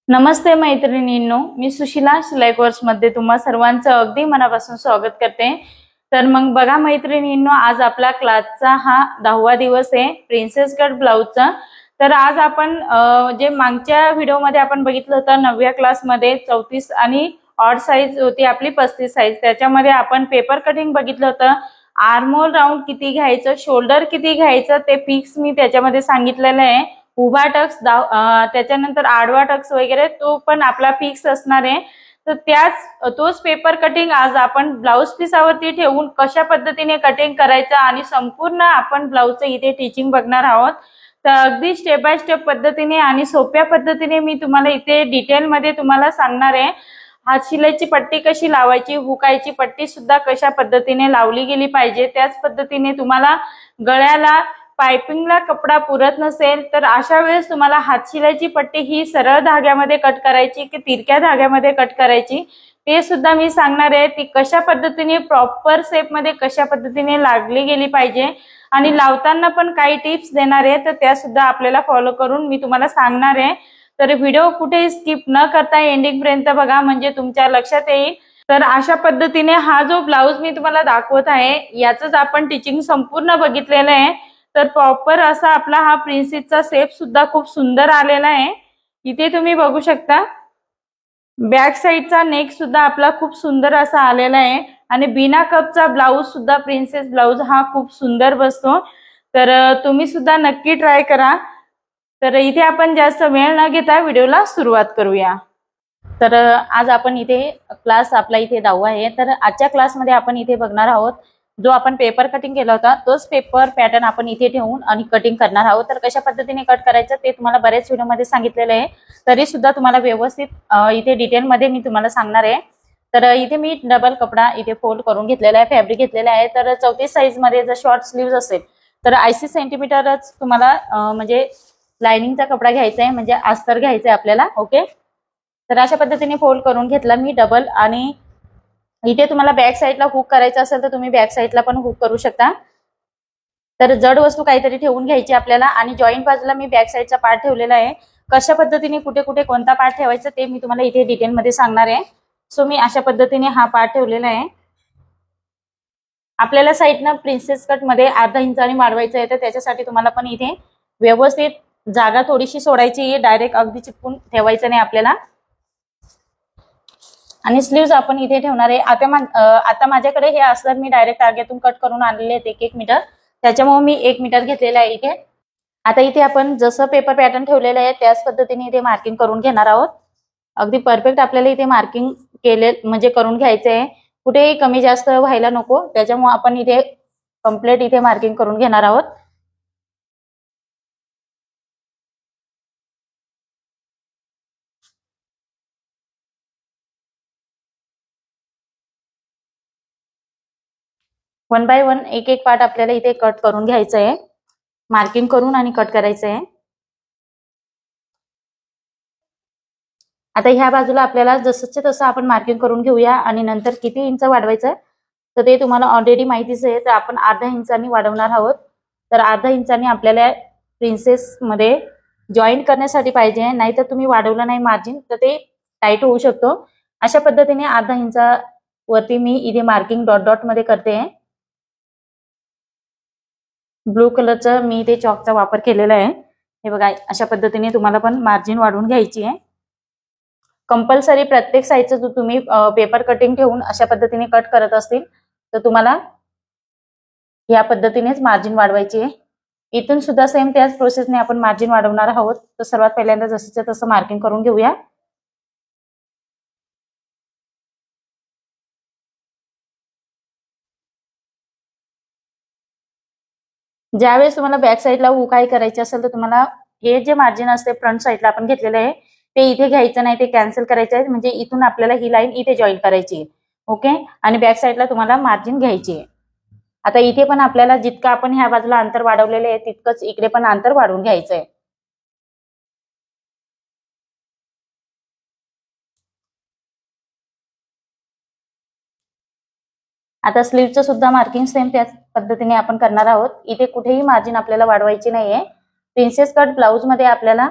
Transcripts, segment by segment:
नमस्ते मैत्रिणींनो, मी सुशीला शिलाई कोर्स मध्ये तुम्हा सर्वांचं अगदी मनापासून स्वागत करते। तर मग बघा मैत्रिणींनो, आज आपला क्लासचा हा 10वा दिवस आहे प्रिन्सेस कट ब्लाउजचा। तर आज आपण जे मागच्या व्हिडिओमध्ये आपण बघितलं होतं 9व्या क्लासमध्ये 34 आणि ऑड साइज होती आपली 35 साइज, त्याच्यामध्ये आपण पेपर कटिंग बघितलं होतं। आर्महोल राऊंड किती घ्यायचं, शोल्डर किती घ्यायचं ते फिक्स मी त्याच्यामध्ये सांगितलेलं आहे। उभा टक्स त्याच्यानंतर आडवा टक्स वगैरे तो पण आपला फिक्स असणार आहे। तर तोच पेपर कटिंग आज आपण ब्लाउज पीसावरती ठेवून कशा पद्धतीने कटिंग करायचं आणि संपूर्ण आपण ब्लाउजचं इथे टीचिंग बघणार आहोत। तर अगदी स्टेप बाय स्टेप पद्धतीने आणि सोप्या पद्धतीने मी तुम्हाला इथे डिटेल मध्ये तुम्हाला सांगणार आहे। हात शिलाईची पट्टी कशी लावायची, हुकायची पट्टी सुद्धा कशा पद्धतीने लावली गेली पाहिजे, त्याच पद्धतीने तुम्हाला गळ्याला पाइपिंगला कपडा पुरत नसेल तर अशा वेळेस तुम्हाला हात शिलाईची पट्टी ही सरळ धाग्यामध्ये कट करायची की तिरक्या धाग्यामध्ये कट करायची ते सुद्धा मी सांगणार आहे। ती कशा पद्धतीने प्रॉपर शेप मध्ये कशा पद्धतीने लागली गेली पाहिजे आणि लावताना पण काही टिप्स देणार आहे, तर त्या सुद्धा आपल्याला फॉलो करून मी तुम्हाला सांगणार आहे। तर व्हिडिओ कुठे स्किप न करता एंडिंग पर्यंत बघा, म्हणजे तुमच्या लक्षात येईल। तर अशा पद्धतीने हा जो ब्लाउज मी तुम्हाला दाखवत आहे याचंच आपण टीचिंग संपूर्ण बघितलेलं आहे। तर प्रॉपर असा आपला हा प्रिन्सेसचा शेप सुद्धा खूप सुंदर आलेला आहे। इथे तुम्ही बघू शकता बॅक साइडचा नेक सुद्धा आपला खूप सुंदर असा आलेला आहे आणि बिना कपचा ब्लाउज सुद्धा प्रिन्सेस ब्लाउज हा खूप सुंदर बसतो। तर तुम्ही सुद्धा नक्की ट्राय करा। तर इथे आपण जास्त वेळ न घेता व्हिडिओला सुरुवात करूया। तर आज आपण इथे क्लास आपला इथे 10वा आहे। तर आजच्या क्लासमध्ये आपण इथे बघणार आहोत जो आपण पेपर कटिंग केला होता तोच पेपर पॅटर्न आपण इथे ठेवून आणि कटिंग करणार आहोत। तर कशा पद्धतीने कट करायचं ते तुम्हाला बरेच व्हिडिओमध्ये सांगितलेलं आहे, तरी सुद्धा तुम्हाला व्यवस्थित इथे डिटेल मध्ये मी तुम्हाला सांगणार आहे। तर इथे मी डबल कपडा इथे फोल्ड करून घेतलेला आहे, फॅब्रिक घेतलेला आहे। तर 34 साइज मध्ये जर शॉर्ट स्लीव्ह असेल तर 80 सेंटीमीटरच तुम्हाला म्हणजे लाइनिंगचा कपडा घ्यायचा आहे, म्हणजे अस्तर घ्यायचं आहे आपल्याला। ओके, तर अशा पद्धतीने फोल्ड करून घेतला मी डबल। आणि इथे तुम्हाला बॅक साइडला हुक करायचं असेल तर तुम्ही बॅक साइडला पण हुक करू शकता। तर जड वस्तू काहीतरी ठेवून घ्यायची आपल्याला आणि जॉईंट बाजूला मी बॅक साइडचा पार्ट ठेवलेला आहे। कशा पद्धतीने कुठे कुठे कोणता पार्ट ठेवायचा ते मी तुम्हाला इथे डिटेल मध्ये सांगणार आहे। सो मी अशा पद्धतीने हा पार्ट ठेवलेला आहे। आपल्याला साइडनं प्रिन्सेस कट मध्ये अर्धा इंचाने वाढवायचं आहे, तर त्याच्यासाठी तुम्हाला पण इथे व्यवस्थित जागा थोडीशी सोडायची आहे, डायरेक्ट अगदी चिपकून ठेवायचं नाही आपल्याला। आणि स्लीव्ज आपण इथे ठेवणार आहे। आता माझ्याकडे हे अस्तर मी डायरेक्ट टार्गेटून कट करून आणलेले आहेत 1-1 मीटर, त्याच्यामुळे मी 1 मीटर घेतलेला आहे इथे। आता इथे आपण जसं पेपर पॅटर्न ठेवलेलं आहे त्याच पद्धतीने इथे मार्किंग करून घेणार आहोत। अगदी परफेक्ट आपल्याला इथे मार्किंग केले म्हणजे करून घ्यायचं आहे, कुठेही कमी जास्त व्हायला नको, त्याच्यामुळे आपण इथे कम्प्लीट इथे मार्किंग करून घेणार आहोत। वन बाय वन एक एक पार्ट आपल्याला इथे कट करून घ्यायचं आहे, मार्किंग करून आणि कट करायचं आहे। आता ह्या बाजूला आपल्याला जसंच्या तसं आपण मार्किंग करून घेऊया आणि नंतर किती इंच वाढवायचं तर ते तुम्हाला ऑलरेडी माहितीच आहे। तर आपण अर्धा इंचानी वाढवणार आहोत। तर अर्धा इंचानी आपल्याला प्रिन्सेस मध्ये जॉईंट करण्यासाठी पाहिजे, नाहीतर तुम्ही वाढवलं नाही मार्जिन तर ते टाईट होऊ शकतो। अशा पद्धतीने अर्धा इंचावरती मी इथे मार्किंग डॉट डॉट मध्ये करते। ब्लू कलरचा मी इथे चॉकचा वापर केलेला आहे। हे बघा, अशा पद्धतीने तुम्हाला पण मार्जिन वाढवून घ्यायची आहे। कंपल्सरी प्रत्येक साइडचं जो तुम्ही पेपर कटिंग ठेवून अशा पद्धतीने कट करत असतील तर तुम्हाला या पद्धतीनेच मार्जिन वाढवायची आहे। इथून सुद्धा सेम त्याच प्रोसेसने आपण मार्जिन वाढवणार आहोत। तर सर्वात पहिल्यांदा जसंच्या तसं मार्किंग करून घेऊया। ज्यावेळेस तुम्हाला बॅक साइडला हुकाई करायची असेल तर तुम्हाला हे जे मार्जिन असते फ्रंट साइडला आपण घेतलेलं आहे ते इथे घ्यायचं नाही, ते कॅन्सल करायचं आहे। म्हणजे इथून आपल्याला ही लाईन इथे जॉईन करायची आहे। ओके, आणि बॅक साइडला तुम्हाला मार्जिन घ्यायची आहे। आता इथे पण आपल्याला जितकं आपण ह्या बाजूला अंतर वाढवलेले आहे तितकंच इकडे पण अंतर वाढवून घ्यायचं आहे। आता स्लीव्हचं सुद्धा मार्किंग सेम त्याच पद्धतीने आपण करणार आहोत। इथे कुठेही मार्जिन आपल्याला वाढवायची नाहीये। प्रिन्सेस कट ब्लाउज मध्ये आपल्याला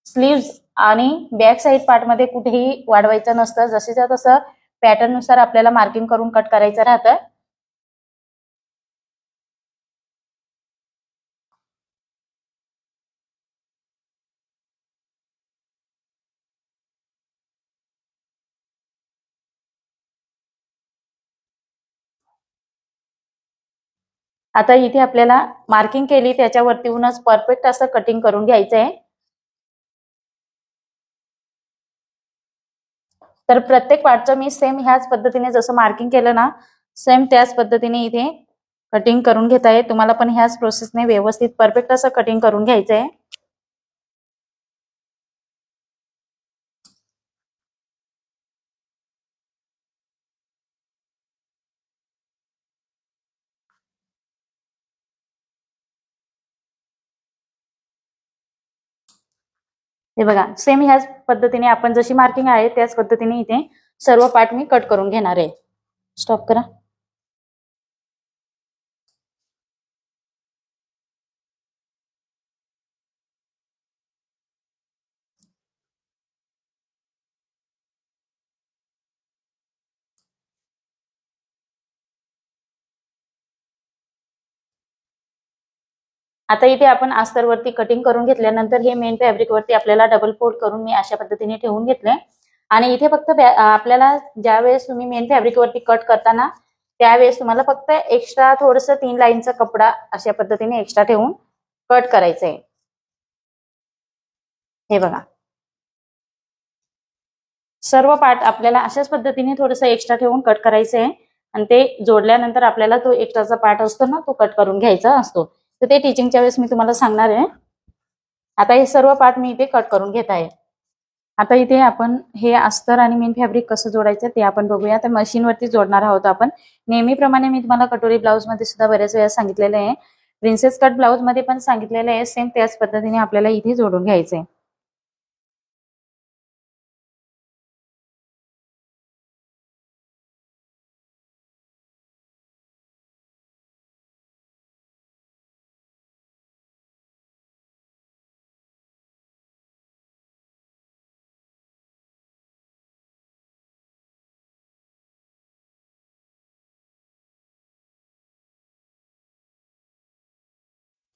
स्लीव्ज आणि बॅक साईड पार्ट मध्ये कुठेही वाढवायचं नसतं, जसेच्या तसं पॅटर्न नुसार आपल्याला मार्किंग करून कट करायचं राहतं. आता इथे आपल्याला मार्किंग केली त्याच्यावरतीहूनच परफेक्ट असं कटिंग करून घ्यायचं आहे. तर प्रत्येक पार्टचं मी सेम ह्याच पद्धतीने जसं मार्किंग केलं ना, सेम त्याच पद्धतीने इथे कटिंग करून घेत आहे. तुम्हाला पण ह्याच प्रोसेसने व्यवस्थित परफेक्ट असं कटिंग करून घ्यायचं आहे. हे बघा, सेम ह्याच पद्धतीने आपण जशी मार्किंग आहे त्याच पद्धतीने इथे सर्व पार्ट मी कट करून घेणार आहे. स्टॉप करा. आता इथे आपण अस्तरवरती कटिंग करून घेतल्यानंतर हे मेन फॅब्रिक वरती आपल्याला डबल फोल्ड करून मी अशा पद्धतीने ठेवून घेतलंय. आणि इथे फक्त आपल्याला ज्या वेळेस तुम्ही मेन फॅब्रिक वरती कट करताना त्यावेळेस तुम्हाला फक्त एक्स्ट्रा थोडंसं 3 लाईनचा कपडा अशा पद्धतीने एक्स्ट्रा ठेवून कट करायचं आहे. हे बघा, सर्व पार्ट आपल्याला अशाच पद्धतीने थोडंसं एक्स्ट्रा ठेवून कट करायचं आहे. आणि ते जोडल्यानंतर आपल्याला तो एक्स्ट्राचा पार्ट असतो ना, तो कट करून घ्यायचा असतो. तर ते टीचिंगच्या वेळेस मी तुम्हाला सांगणार आहे. आता हे सर्व पार्ट मी इथे कट करून घेत आहे. आता इथे आपण हे अस्तर आणि मेन फॅब्रिक कसं जोडायचं ते आपण बघूया. तर मशीनवरती जोडणार आहोत आपण. नेहमीप्रमाणे मी तुम्हाला कटोरी ब्लाउज मध्ये सुद्धा बऱ्याच वेळा सांगितलेलं आहे, प्रिन्सेस कट ब्लाउज मध्ये पण सांगितलेलं आहे. सेम त्याच पद्धतीने आपल्याला इथे जोडून घ्यायचंय.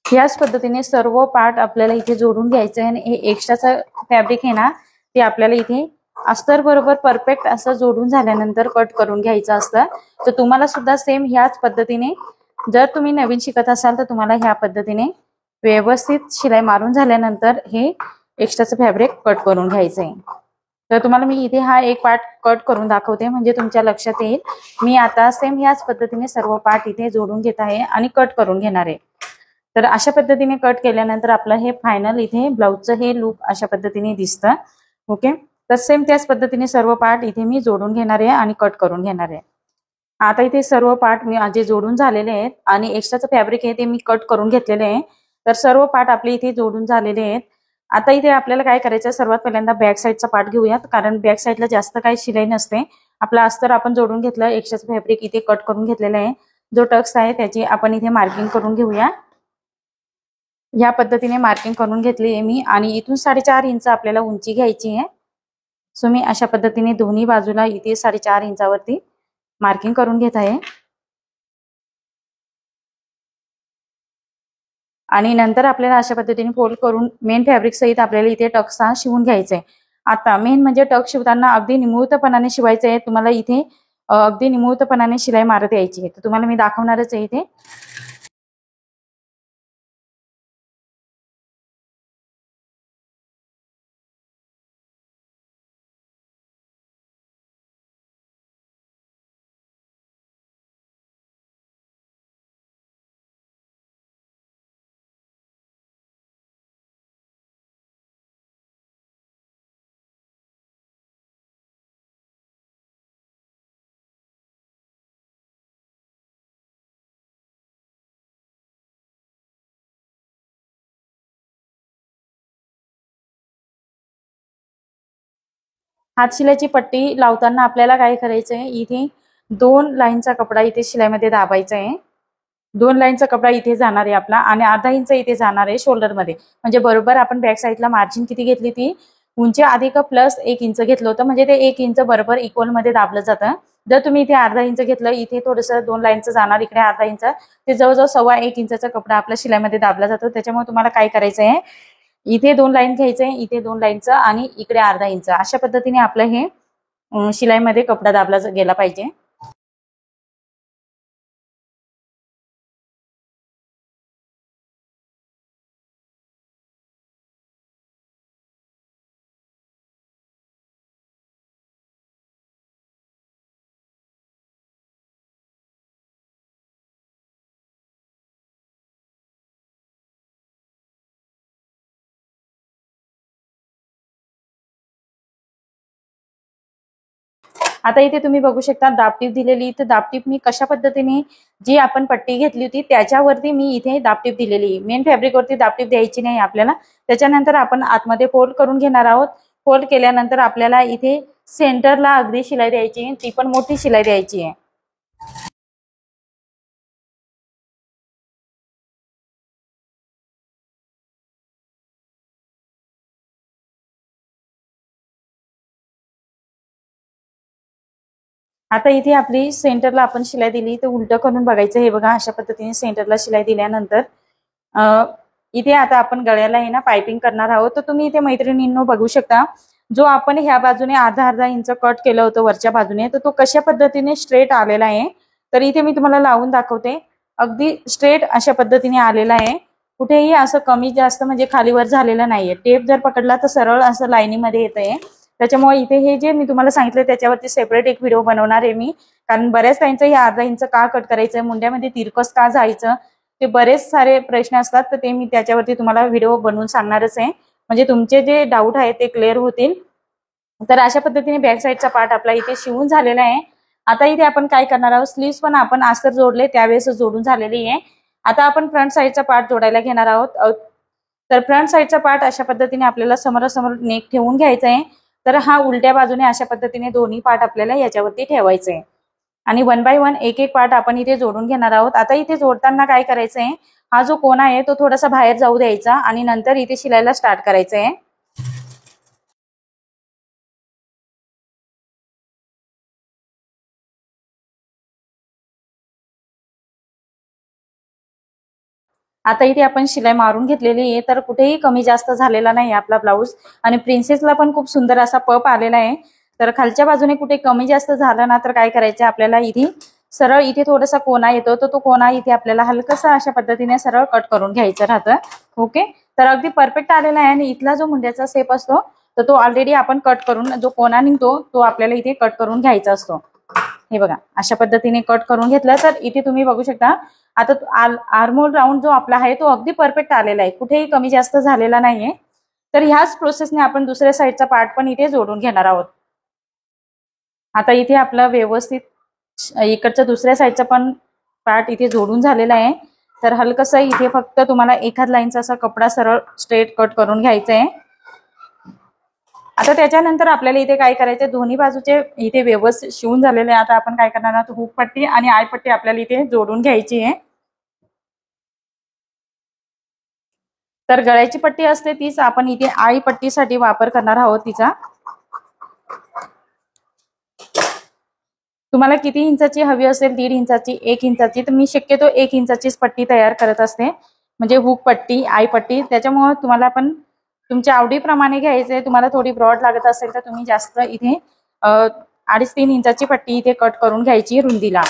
याच पद्धतीने सर्व पार्ट आपल्याला इथे जोडून घ्यायचं आहे. आणि हे एक्स्ट्राचं फॅब्रिक आहे ना, ते आपल्याला इथे अस्तर बरोबर परफेक्ट असं जोडून झाल्यानंतर कट करून घ्यायचं असतं. तर तुम्हाला सुद्धा सेम ह्याच पद्धतीने, जर तुम्ही नवीन शिकत असाल तर तुम्हाला ह्या पद्धतीने व्यवस्थित शिलाई मारून झाल्यानंतर हे एक्स्ट्राचं फॅब्रिक कट करून घ्यायचं आहे. तर तुम्हाला मी इथे हा एक पार्ट कट करून दाखवते म्हणजे तुमच्या लक्षात येईल. मी आता सेम ह्याच पद्धतीने सर्व पार्ट इथे जोडून घेत आहे आणि कट करून घेणार आहे. तर अशा पद्धतीने कट केल्यानंतर आपलं हे फायनल इथे ब्लाउजचं हे लुक अशा पद्धतीने दिसतं. ओके, तर सेम त्याच पद्धतीने सर्व पार्ट इथे मी जोडून घेणार आहे आणि कट करून घेणार आहे. आता इथे सर्व पार्ट मी जे जोडून झालेले आहेत आणि एक्स्ट्राचं फॅब्रिक आहे ते मी कट करून घेतलेले आहे. तर सर्व पार्ट आपले इथे जोडून झालेले आहेत. आता इथे आपल्याला काय करायचं, सर्वात पहिल्यांदा बॅक साईडचा पार्ट घेऊयात, कारण बॅक साईडला जास्त काही शिलाई नसते. आपला अस्तर आपण जोडून घेतलं, एक्स्ट्राचं फॅब्रिक इथे कट करून घेतलेलं आहे. जो टक्स आहे त्याची आपण इथे मार्किंग करून घेऊया. या पद्धतीने मार्किंग करून घेतली आहे मी. आणि इथून 4.5 इंच आपल्याला उंची घ्यायची आहे. सो मी अशा पद्धतीने दोन्ही बाजूला इथे 4.5 इंचावरती मार्किंग करून घेत आहे. आणि नंतर आपल्याला अशा पद्धतीने फोल्ड करून मेन फॅब्रिक सहित आपल्याला इथे टक्स हा शिवून घ्यायचा आहे. आता मेन म्हणजे टक्स शिवताना अगदी निमुळतपणाने शिवायचं आहे. तुम्हाला इथे अगदी निमुळतपणाने शिलाई मारत यायची आहे. तर तुम्हाला मी दाखवणारच आहे इथे. हातशिलाईची पट्टी लावताना आपल्याला काय करायचं आहे, इथे 2 लाईनचा कपडा इथे शिलाईमध्ये दाबायचा आहे. 2 लाईनचा कपडा इथे जाणार आहे आपला आणि अर्धा इंच इथे जाणार आहे शोल्डर मध्ये. म्हणजे बरोबर आपण बॅक साईडला मार्जिन किती घेतली ती उंची अधिक प्लस 1 इंच घेतलं होतं, म्हणजे ते 1 इंच बरोबर इक्वल मध्ये दाबलं जातं. जर तुम्ही इथे अर्धा इंच घेतलं, इथे थोडंसं 2 लाईनचं जाणार, इकडे अर्धा इंच, ते जवळजवळ 1.25 इंचाचा कपडा आपल्या शिलाईमध्ये दाबला जातो. त्याच्यामुळे तुम्हाला काय करायचं आहे, इथे 2 लाईन घ्यायचंय, इथे 2 लाईनचं आणि इकडे अर्धा इंच, अशा पद्धतीने आपलं हे शिलाईमध्ये कपडा दाबला गेला पाहिजे. आता इथे तुम्ही बघू शकता दाबटीप दिलेली, तर दाबटीप मी कशा पद्धतीने, जी आपण पट्टी घेतली होती त्याच्यावरती मी इथे दाबटीप दिलेली. मेन फॅब्रिकवरती दाबटीप द्यायची नाही आपल्याला. त्याच्यानंतर आपण आतमध्ये फोल्ड करून घेणार आहोत. फोल्ड केल्यानंतर आपल्याला इथे सेंटरला अगदी शिलाई द्यायची, ती पण मोठी शिलाई द्यायची आहे. आता इथे आपली सेंटरला आपण शिलाई दिली, तर उलट करून बघायचं. हे बघा, अशा पद्धतीने सेंटरला शिलाई दिल्यानंतर इथे आता आपण गळ्याला आहे ना पायपिंग करणार आहोत. तर तुम्ही इथे मैत्रिणींनो बघू शकता, जो आपण ह्या बाजूने अर्धा अर्धा इंच कट केलं होतं वरच्या बाजूने, तर तो कशा पद्धतीने स्ट्रेट आलेला आहे. तर इथे मी तुम्हाला लावून दाखवते. अगदी स्ट्रेट अशा पद्धतीने आलेला आहे. कुठेही असं कमी जास्त म्हणजे खालीवर झालेलं नाहीये. टेप जर पकडला तर सरळ असं लाईनीमध्ये येत आहे. त्याच्यामुळे इथे हे जे मी तुम्हाला सांगितलं त्याच्यावरती सेपरेट एक व्हिडिओ बनवणार आहे मी, कारण बऱ्याच त्यांचं हे अर्धा इंच का कट करायचंय, मुंड्यामध्ये तिरकस का जायचं, ते बरेच सारे प्रश्न असतात. तर ते मी त्याच्यावरती तुम्हाला व्हिडिओ बनवून सांगणारच आहे, म्हणजे तुमचे जे डाऊट आहेत ते क्लिअर होतील. तर अशा पद्धतीने बॅक साईडचा पार्ट आपला इथे शिवून झालेला आहे. आता इथे आपण काय करणार आहोत, स्लीव्स पण आपण अस्तर जोडले त्यावेळेस जोडून झालेली आहे. आता आपण फ्रंट साईडचा पार्ट जोडायला घेणार आहोत. तर फ्रंट साईडचा पार्ट अशा पद्धतीने आपल्याला समोरासमोर नेक ठेवून घ्यायचा आहे. तर हा उलट्या बाजूने अशा पद्धतीने दोन्ही पार्ट आपल्याला याच्यावरती ठेवायचे आहे आणि 1 बाय 1 एक एक पार्ट आपण इथे जोडून घेणार आहोत. आता इथे जोडताना काय करायचंय, हा जो कोना आहे तो थोडासा बाहेर जाऊ द्यायचा आणि नंतर इथे शिलायला स्टार्ट करायचं आहे. आता इथे आपण शिलाई मारून घेतलेली आहे, तर कुठेही कमी जास्त झालेला नाही आपला ब्लाऊज आणि प्रिन्सेसला पण खूप सुंदर असा पप आलेला आहे. तर खालच्या बाजूने कुठे कमी जास्त झालं ना तर काय करायचं, आपल्याला इथे सरळ इथे थोडासा कोना येतो, तर तो कोना इथे आपल्याला हलकसा अशा पद्धतीने सरळ कट करून घ्यायचं राहतं. ओके, तर अगदी परफेक्ट आलेला आहे. आणि इथला जो मुंड्याचा शेप असतो तर तो ऑलरेडी आपण कट करून, जो कोना निघतो तो आपल्याला इथे कट करून घ्यायचा असतो. हे बघा, अशा पद्धतीने कट करून घेतलं तर इथे तुम्ही बघू शकता. आता आर्मोल राऊंड जो आपला आहे तो अगदी परफेक्ट आलेला आहे, कुठेही कमी जास्त झालेला नाहीये. तर ह्याच प्रोसेसने आपण दुसऱ्या साईडचा पार्ट पण इथे जोडून घेणार आहोत. आता इथे आपलं व्यवस्थित इकडच्या दुसऱ्या साईडचा पण पार्ट इथे जोडून झालेला आहे. तर हलकसं इथे फक्त तुम्हाला एखाद लाईनचा असा कपडा सरळ स्ट्रेट कट करून घ्यायचा आहे. आता त्याच्यानंतर आपल्याला इथे काय करायचं, दोन्ही बाजूचे इथे व्यवस्थित शिवून झालेले आहे. आता आपण काय करणार आहोत, हुक पट्टी आणि आय पट्टी आपल्याला इथे जोडून घ्यायची आहे. तर गळ्याची पट्टी असते तीच आपण इथे आळी पट्टीसाठी वापर करणार आहोत तिचा. तुम्हाला किती इंचाची हवी असेल, 1.5 इंचाची, 1 इंचाची, तर मी शक्यतो 1 इंचाचीच पट्टी तयार करत असते, म्हणजे हुक पट्टी, आय पट्टी. त्याच्यामुळे तुम्हाला पण तुमच्या आवडीप्रमाणे घ्यायचंय. तुम्हाला थोडी ब्रॉड लागत असेल तर तुम्ही जास्त इथे 2.5-3 इंचाची पट्टी इथे कट करून घ्यायची रुंदीला.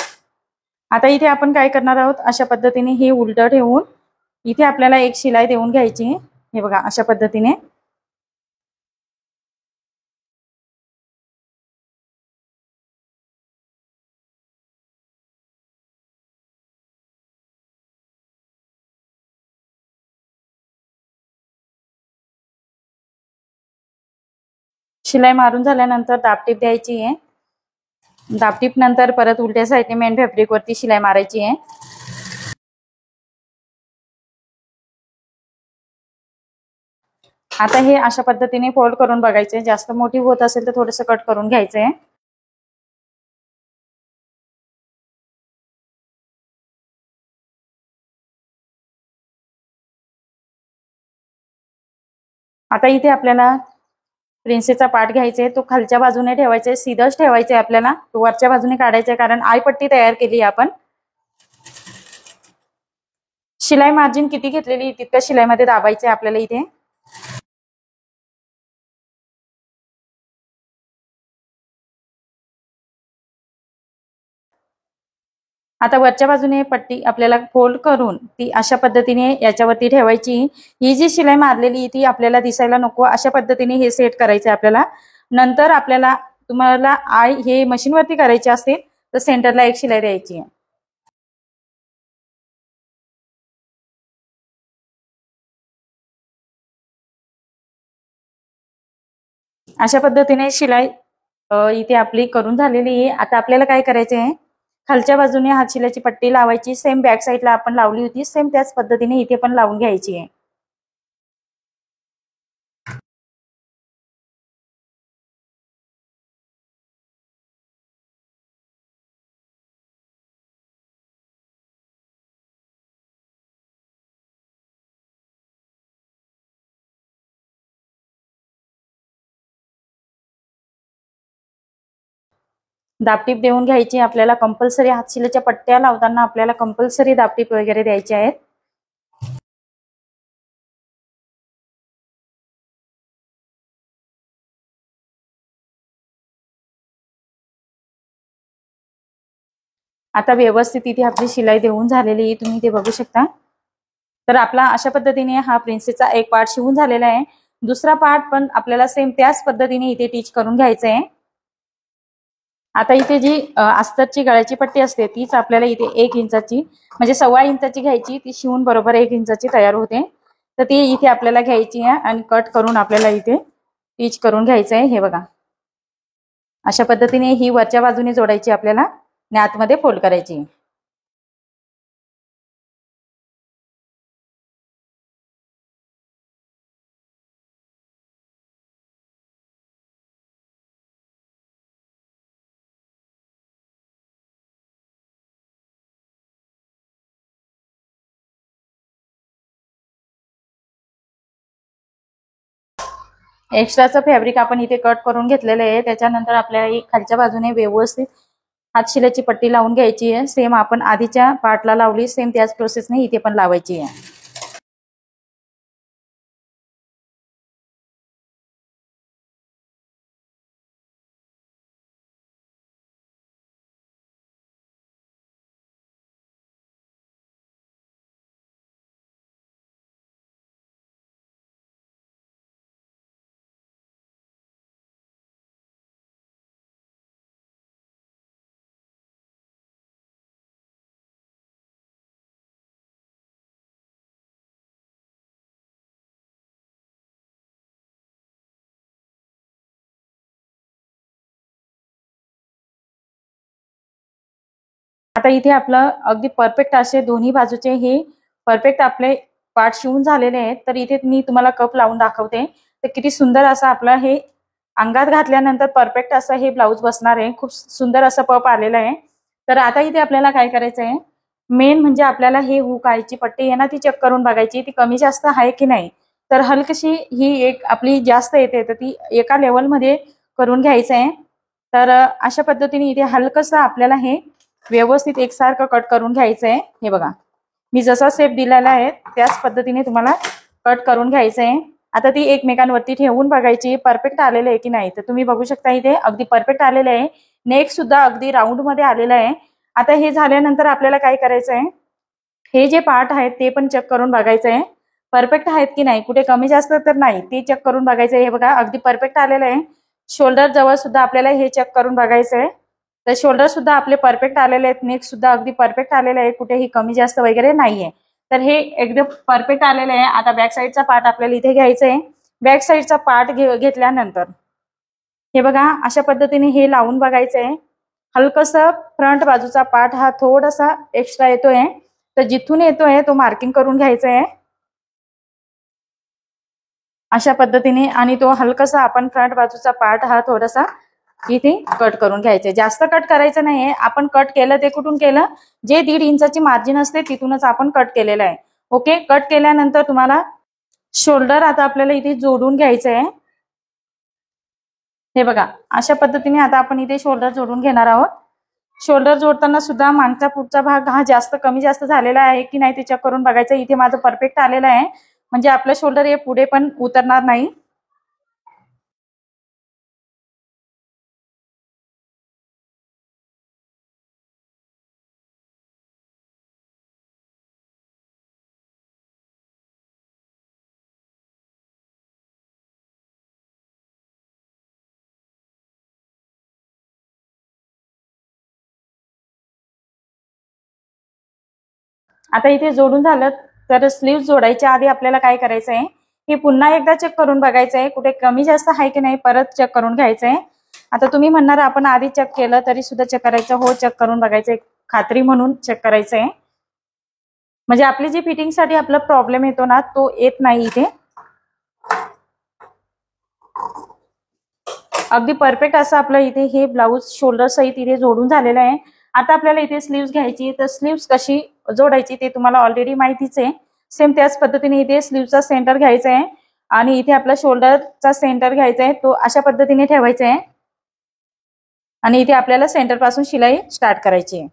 आता इथे आपण काय करणार आहोत, अशा पद्धतीने हे उलट ठेवून इथे आपल्याला एक शिलाई देऊन घ्यायची. हे बघा, अशा पद्धतीने. शिलाई मारून झाल्यानंतर दाबटीप द्यायची आहे. दाबटीप नंतर परत उलट्या साईडने मेन फॅब्रिक वरती शिलाई मारायची आहे. आता हे अशा पद्धतीने फोल्ड करून बघायचे. जास्त मोठी होत असेल तर थोडंसं कट करून घ्यायचंय. आता इथे आपल्याला प्रिन्सेसचा पार्ट घ्यायचा आहे, तो खालच्या बाजूने ठेवायचा आहे, सीधंच ठेवायचा आहे आपल्याला, तो वरच्या बाजूने काढायचा आहे, कारण आयपट्टी तयार केली आपण. शिलाई मार्जिन किती घेतलेली तितक्या शिलाईमध्ये दाबायचे आपल्याला इथे. आता वरच्या बाजूने पट्टी आपल्याला फोल्ड करून ती अशा पद्धतीने याच्यावरती ठेवायची. ही जी शिलाई मारलेली ती आपल्याला दिसायला नको, अशा पद्धतीने हे सेट करायचं आपल्याला. नंतर आपल्याला तुम्हाला हे मशीनवरती करायचे असतील तर सेंटरला एक शिलाई द्यायची आहे. अशा पद्धतीने शिलाई इथे आपली करून झालेली आहे. आता आपल्याला काय करायचं आहे, खालच्या बाजूने हात शिलाईची पट्टी लावायची. सेम बॅक साईडला आपण लावली होती, सेम त्याच पद्धतीने इथे पण लावून घ्यायची आहे. दाबटीप देऊन घ्यायची आपल्याला कंपल्सरी. हात शिलाईच्या पट्ट्या लावताना आपल्याला कंपल्सरी दाबटीप वगैरे द्यायचे आहेत. आता व्यवस्थित इथे आपली शिलाई देऊन झालेली तुम्ही ते बघू शकता. तर आपला अशा पद्धतीने हा प्रिन्सेसचा एक पार्ट शिवून झालेला आहे. दुसरा पार्ट पण आपल्याला सेम त्याच पद्धतीने इथे टीच करून घ्यायचं आहे. आता इथे जी अस्तरची गळ्याची पट्टी असते तीच आपल्याला इथे 1 इंचाची म्हणजे 1.25 इंचाची घ्यायची. ती शिवून बरोबर 1 इंचाची तयार होते. तर ती इथे आपल्याला घ्यायची आहे आणि कट करून आपल्याला इथे टीच करून घ्यायचं आहे. हे बघा, अशा पद्धतीने ही वरच्या बाजूने जोडायची आपल्याला आणि आतमध्ये फोल्ड करायची. एक्स्ट्राचं फॅब्रिक आपण इथे कट करून घेतलेलं आहे. त्याच्यानंतर आपल्याला खालच्या बाजूने व्यवस्थित हात शिलाईची पट्टी लावून घ्यायची आहे. सेम आपण आधीच्या पार्टला लावली सेम त्याच प्रोसेसने इथे पण लावायची आहे. आता इथे आपलं अगदी परफेक्ट असे दोन्ही बाजूचे हे परफेक्ट आपले पार्ट शिवून झालेले आहेत. तर इथे मी तुम्हाला कप लावून दाखवते. तर किती सुंदर असं आपलं हे अंगात घातल्यानंतर परफेक्ट असं हे ब्लाऊज बसणार आहे. खूप सुंदर असं पप आलेलं आहे. तर आता इथे आपल्याला काय करायचं आहे, मेन म्हणजे आपल्याला हे हुक आयची पट्टी आहे ना ती चेक करून बघायची ती कमी जास्त आहे की नाही. तर हलकीशी ही एक आपली जास्त येते तर ती एका लेवलमध्ये करून घ्यायचं आहे. तर अशा पद्धतीने इथे हलकसं आपल्याला हे व्यवस्थित एकसारखं कट करून घ्यायचं आहे. हे बघा, मी जसा शेप दिलेला आहे त्याच पद्धतीने तुम्हाला कट करून घ्यायचं आहे. आता ती एकमेकांवरती ठेवून बघायची परफेक्ट आलेलं आहे की नाही. तर तुम्ही बघू शकता इथे अगदी परफेक्ट आलेलं आहे. नेक सुद्धा अगदी राऊंड मध्ये आलेलं आहे. आता हे झाल्यानंतर आपल्याला काय करायचं आहे, हे जे पार्ट आहेत ते पण चेक करून बघायचं आहे परफेक्ट आहेत की नाही, कुठे कमी जास्त तर नाही ते चेक करून बघायचं आहे. हे बघा अगदी परफेक्ट आलेलं आहे. शोल्डर जवळ सुद्धा आपल्याला हे चेक करून बघायचं आहे. तर शोल्डर सुद्धा आपले परफेक्ट आलेले आहेत. नेक सुद्धा अगदी परफेक्ट आलेले आहे, कुठेही कमी जास्त वगैरे नाहीये. तर हे एकदम परफेक्ट आलेलं आहे. आता बॅक साईडचा पार्ट आपल्याला इथे घ्यायचा आहे. बॅक साईडचा पार्ट घेतल्यानंतर हे बघा अशा पद्धतीने हे लावून बघायचं आहे. हलकसं फ्रंट बाजूचा पार्ट हा थोडासा एक्स्ट्रा येतोय, तर जिथून येतोय तो मार्किंग करून घ्यायचा आहे अशा पद्धतीने. आणि तो हलकसा आपण फ्रंट बाजूचा पार्ट हा थोडासा इथे कट करून घ्यायचे. जास्त कट करायचं नाहीये. आपण कट केलं ते कुठून केलं, जे 1.5 इंचाची मार्जिन असते तिथूनच आपण कट केलेलं आहे. ओके, कट केल्यानंतर तुम्हाला शोल्डर आता आपल्याला इथे जोडून घ्यायचं आहे. हे बघा अशा पद्धतीने आता आपण इथे शोल्डर जोडून घेणार आहोत. शोल्डर जोडताना सुद्धा मागचा पुढचा भाग हा जास्त कमी जास्त झालेला आहे की नाही ते चेक करून बघायचं. इथे माझं परफेक्ट आलेलं आहे, म्हणजे आपलं शोल्डर हे पुढे पण उतरणार नाही. आता इथे जोडून झालं तर स्लीव्ह जोडायच्या आधी आपल्याला काय करायचं आहे, हे पुन्हा एकदा चेक करून बघायचं आहे कुठे कमी जास्त आहे की नाही, परत चेक करून घ्यायचं आहे. आता तुम्ही म्हणणार आपण आधी चेक केलं तरी सुद्धा चेक करायचं. हो, चेक करून बघायचं, खात्री म्हणून चेक करायचं आहे, म्हणजे आपली जी फिटिंगसाठी आपला प्रॉब्लेम येतो ना तो येत नाही. इथे अगदी परफेक्ट असं आपलं इथे हे ब्लाऊज शोल्डर सहित इथे जोडून झालेलं आहे. आता आपल्याला इथे स्लीव्स घ्यायची, तर स्लीव्स कशी जोडायची ते तुम्हाला ऑलरेडी माहितीच आहे. सेम त्याच पद्धतीने इथे स्लीव्हचा सेंटर घ्यायचा आहे आणि इथे आपला शोल्डरचा सेंटर घ्यायचा आहे, तो अशा पद्धतीने ठेवायचा आहे आणि इथे आपल्याला सेंटर पासून शिलाई स्टार्ट करायची आहे.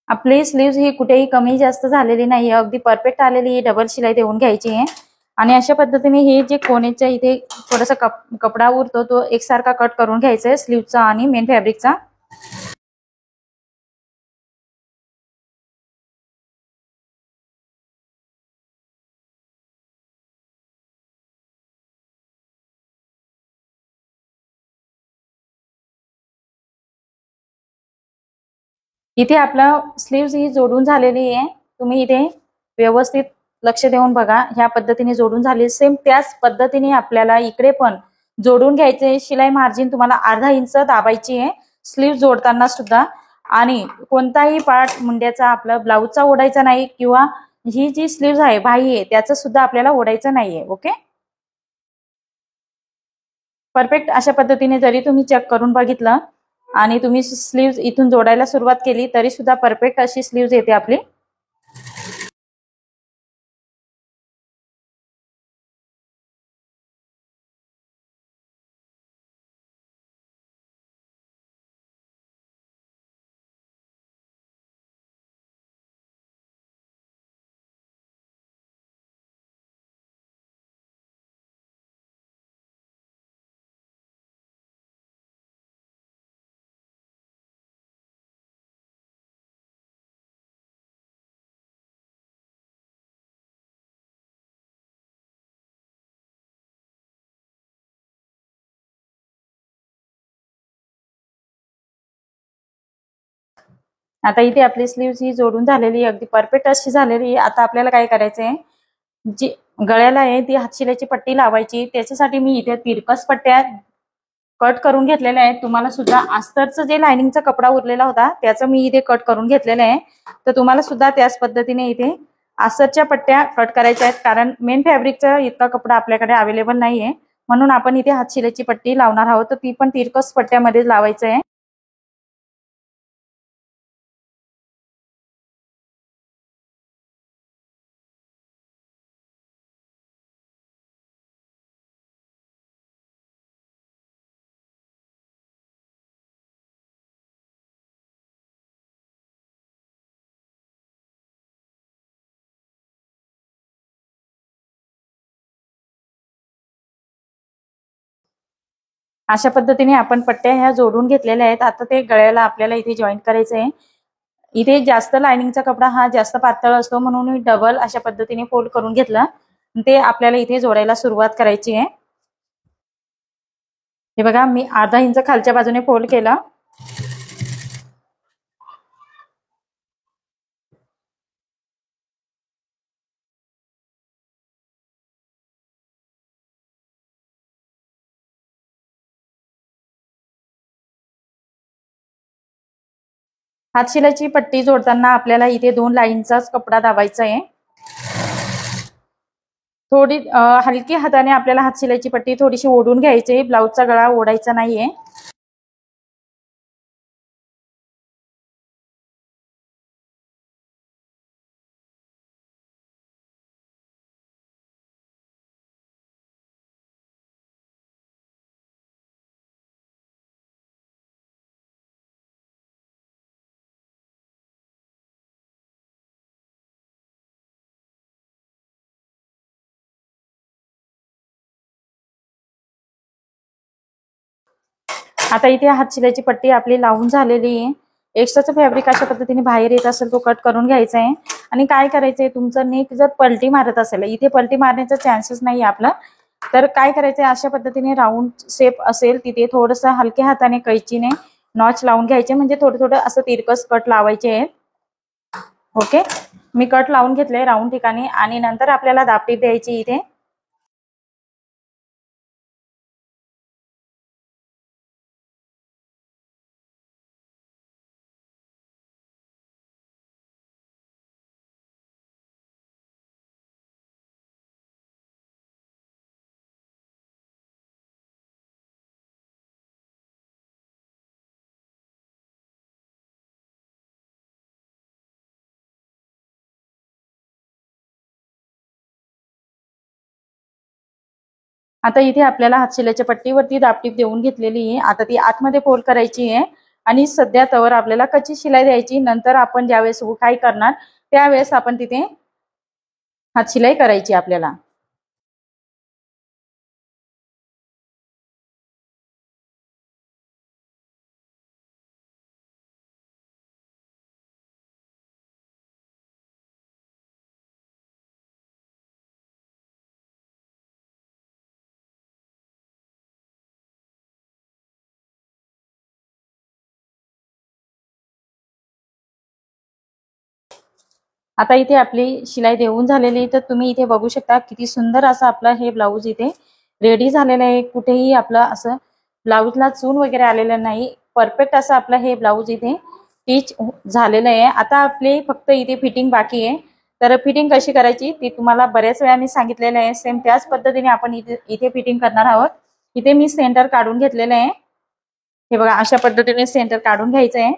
आपली स्लीव्ह ही कुठेही कमी जास्त झालेली नाही, अगदी परफेक्ट आलेली ही डबल शिलाई देऊन घ्यायची आहे. आणि अशा पद्धतीने हे जे कोणीच्या इथे थोडासा कपडा उरतो तो एकसारखा कट करून घ्यायचा आहे स्लीव्हचा आणि मेन फॅब्रिकचा. इथे आपला स्लीव्ह ही जोडून झालेली आहे. तुम्ही इथे व्यवस्थित लक्ष देऊन बघा, ह्या पद्धतीने जोडून झाली. सेम त्याच पद्धतीने आपल्याला इकडे पण जोडून घ्यायचे. शिलाई मार्जिन तुम्हाला अर्धा इंच दाबायची आहे स्लीव्ह जोडताना सुद्धा. आणि कोणताही पार्ट मुंड्याचा आपला ब्लाऊजचा ओढायचा नाही किंवा ही जी स्लीव्ह आहे बाही आहे त्याचं सुद्धा आपल्याला ओढायचं नाहीये. ओके, परफेक्ट अशा पद्धतीने जरी तुम्ही चेक करून बघितलं आणि तुम्ही स्लीव्ह इथून जोडायला सुरुवात केली तरी सुद्धा परफेक्ट अशी स्लीव्ह येते आपली. आता इथे आपली स्लीव्ह ही जोडून झालेली, अगदी परफेक्ट अशी झालेली. आता आपल्याला काय करायचंय, जी गळ्याला आहे ती हातशिलाईची पट्टी लावायची. त्याच्यासाठी मी इथे तिरकस पट्ट्या कट करून घेतलेल्या आहेत. तुम्हाला सुद्धा अस्तरचं जे लायनिंगचा कपडा उरलेला होता त्याचं मी इथे कट करून घेतलेलं आहे. तर तुम्हाला सुद्धा त्याच पद्धतीने इथे अस्तरच्या पट्ट्या कट करायच्या आहेत, कारण मेन फॅब्रिकचा इतका कपडा आपल्याकडे अवेलेबल नाहीये, म्हणून आपण इथे हातशिलाईची पट्टी लावणार आहोत. तर ती पण तिरकस पट्ट्यामध्ये लावायचं आहे. अशा पद्धतीने आपण पट्ट्या ह्या जोडून घेतलेल्या आहेत. आता ते गळ्याला आपल्याला इथे जॉईंट करायचं आहे. इथे जास्त लायनिंगचा कपडा हा जास्त पातळ असतो म्हणून मी डबल अशा पद्धतीने फोल्ड करून घेतला. ते आपल्याला इथे जोडायला सुरुवात करायची आहे. हे बघा, मी अर्धा इंच खालच्या बाजूने फोल्ड केला. हातशिलाईची पट्टी जोडताना आपल्याला इथे 2 लाईनचाच कपडा दाबायचा आहे. थोडी हलकी हाताने आपल्याला हातशिलाईची पट्टी थोडीशी ओढून घ्यायची आहे. ब्लाऊजचा गळा ओढायचा नाहीये. आता इथे हातशिलाईची पट्टी आपली लावून झालेली आहे. एक्स्ट्राचं फॅब्रिक अशा पद्धतीने बाहेर येत असेल तो कट करून घ्यायचा आहे. आणि काय करायचंय, तुमचं नेक जर पलटी मारत असेल, इथे पलटी मारण्याचा चान्सेस नाही आपला, तर काय करायचंय, अशा पद्धतीने राऊंड शेप असेल तिथे थोडंसं हलक्या हाताने कैचीने नॉच लावून घ्यायचे, म्हणजे थोडं थोडं असं तिरकस कट लावायचे आहेत. ओके, मी कट लावून घेतले राऊंड ठिकाणी आणि नंतर आपल्याला दाबटीप द्यायची इथे. आता इथे आपल्याला हातशिलाईच्या पट्टीवरती दाबटीप देऊन घेतलेली आहे. आता ती आतमध्ये फोल्ड करायची आहे आणि सध्या तवर आपल्याला कच्ची शिलाई द्यायची. नंतर आपण ज्यावेळेस उठाई करणार त्यावेळेस आपण तिथे हातशिलाई करायची आपल्याला. आता इथे आपली शिलाई देऊन झालेली, तर तुम्ही इथे बघू शकता किती सुंदर असं आपलं हे ब्लाऊज इथे रेडी झालेलं आहे. कुठेही आपलं असं ब्लाऊजला चून वगैरे आलेलं नाही. परफेक्ट असं आपलं हे ब्लाऊज इथे स्टिच झालेलं आहे. आता आपली फक्त इथे फिटिंग बाकी आहे. तर फिटिंग कशी करायची ती तुम्हाला बऱ्याच वेळा मी सांगितलेलं आहे. सेम त्याच पद्धतीने आपण इथे फिटिंग करणार आहोत. इथे मी सेंटर काढून घेतलेलं आहे. हे बघा, अशा पद्धतीने सेंटर काढून घ्यायचं आहे.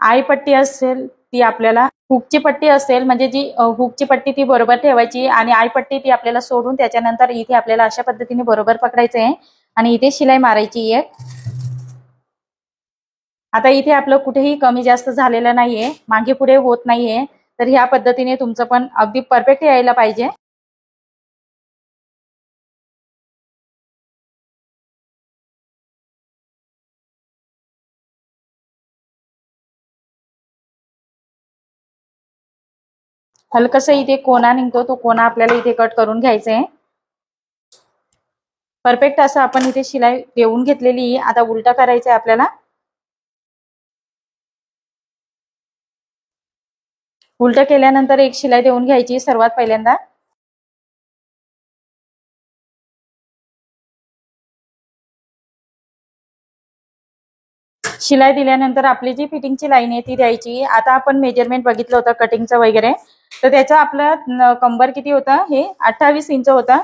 आई पट्टी असेल ती आपल्याला हुकची पट्टी असेल, म्हणजे जी हुकची पट्टी ती बरोबर ठेवायची आणि आई पट्टी ती आपल्याला सोडून त्याच्यानंतर इथे आपल्याला अशा पद्धतीने बरोबर पकडायचं आहे आणि इथे शिलाई मारायची आहे. आता इथे आपलं कुठेही कमी जास्त झालेलं नाहीये, मागे पुढे होत नाहीये. तर ह्या पद्धतीने तुमचं पण अगदी परफेक्ट यायला पाहिजे. हलकसं इथे कोना निघतो, तो कोना आपल्याला इथे कट करून घ्यायचा आहे. परफेक्ट असं आपण इथे शिलाई देऊन घेतलेली आहे. आता उलटा करायचा आहे आपल्याला. उलट केल्यानंतर एक शिलाई देऊन घ्यायची सर्वात पहिल्यांदा. शिलाई दिल्यानंतर आपली जी फिटिंगची लाईन आहे ती द्यायची. आता आपण मेजरमेंट बघितलं होतं कटिंगचं वगैरे, तर त्याचं आपलं कंबर किती होतं, हे 28 इंच होतं.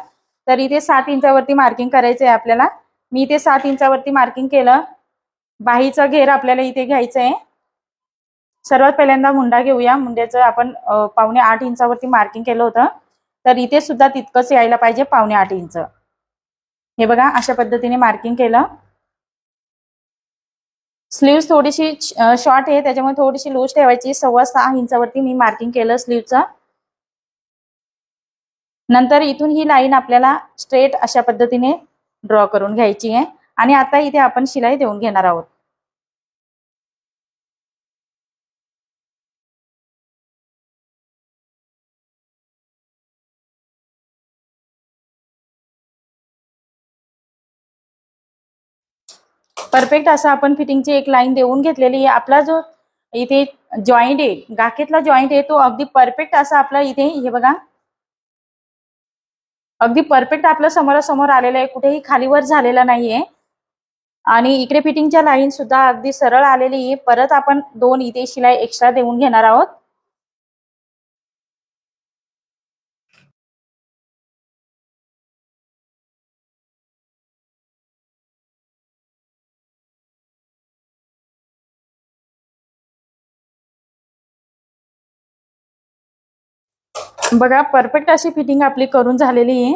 तर इथे 7 इंचावरती मार्किंग करायचं आहे आपल्याला. मी इथे 7 इंचावरती मार्किंग केलं. बाहीचा घेर आपल्याला इथे घ्यायचं आहे. सर्वात पहिल्यांदा मुंडा घेऊया. मुंड्याचं आपण 7.25 इंचावरती मार्किंग केलं होतं, तर इथे सुद्धा तितकंच यायला पाहिजे, 7.25 इंच. हे बघा, अशा पद्धतीने मार्किंग केलं. स्लीव्स थोडीशी शॉर्ट आहे, त्याच्यामुळे थोडीशी लूज ठेवायची. 6.25 इंचावरती मी मार्किंग केलं स्लीवचं. नंतर इथून ही लाईन आपल्याला स्ट्रेट अशा पद्धतीने ड्रॉ करून घ्यायची आहे आणि आता इथे आपण शिलाई देऊन घेणार आहोत. परफेक्ट असं आपण फिटिंगची एक लाईन देऊन घेतलेली आहे. आपला जो इथे जॉईंट आहे, गाखेतला जॉईंट आहे, तो अगदी परफेक्ट असा आपला इथे, हे बघा, अगदी परफेक्ट आपलं समोरासमोर आलेलं आहे. कुठेही खालीवर झालेला नाहीये. आणि इकडे फिटिंगच्या लाईन सुद्धा अगदी सरळ आलेली आहे. परत आपण 2 इथे शिलाई एक्स्ट्रा देऊन घेणार आहोत. बघा परफेक्ट अशी फिटिंग आपली करून झालेली आहे.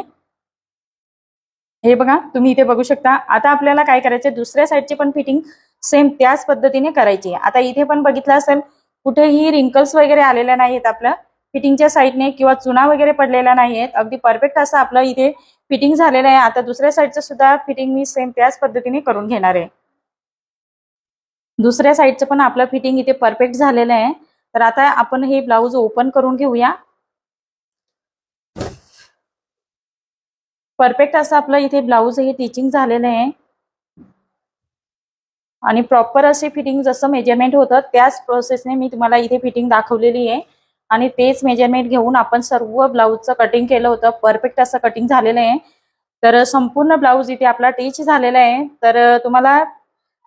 हे बघा तुम्ही इथे बघू शकता. आता आपल्याला काय करायचं, दुसऱ्या साईडची पण फिटिंग सेम त्याच पद्धतीने करायची. आता इथे पण बघितलं असेल कुठेही रिंकल्स वगैरे आलेल्या नाहीत आपल्या फिटिंगच्या साईडने किंवा चुना वगैरे पडलेल्या नाहीयेत. अगदी परफेक्ट असं आपलं इथे फिटिंग झालेलं आहे. आता दुसऱ्या साईडचं सुद्धा फिटिंग मी सेम त्याच पद्धतीने करून घेणार आहे. दुसऱ्या साईडचं पण आपलं फिटिंग इथे परफेक्ट झालेलं आहे. तर आता आपण हे ब्लाऊज ओपन करून घेऊया. परफेक्ट असं आपलं इथे ब्लाऊज हे टिचिंग झालेलं आहे आणि प्रॉपर असे फिटिंग जसं मेजरमेंट होतं त्याच प्रोसेसने मी तुम्हाला इथे फिटिंग दाखवलेली आहे आणि तेच मेजरमेंट घेऊन आपण सर्व ब्लाऊजचं कटिंग केलं होतं. परफेक्ट असं कटिंग झालेलं आहे. तर संपूर्ण ब्लाऊज इथे आपला टिच झालेला आहे. तर तुम्हाला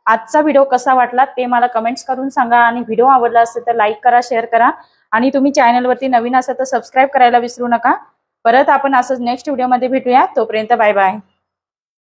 आजचा व्हिडिओ कसा वाटला ते मला कमेंट्स करून सांगा आणि व्हिडिओ आवडला असेल तर लाईक करा, शेअर करा आणि तुम्ही चॅनलवरती नवीन असाल तर सबस्क्राईब करायला विसरू नका. परत आपण असंच नेक्स्ट व्हिडिओमध्ये भेटूया. तोपर्यंत बाय बाय.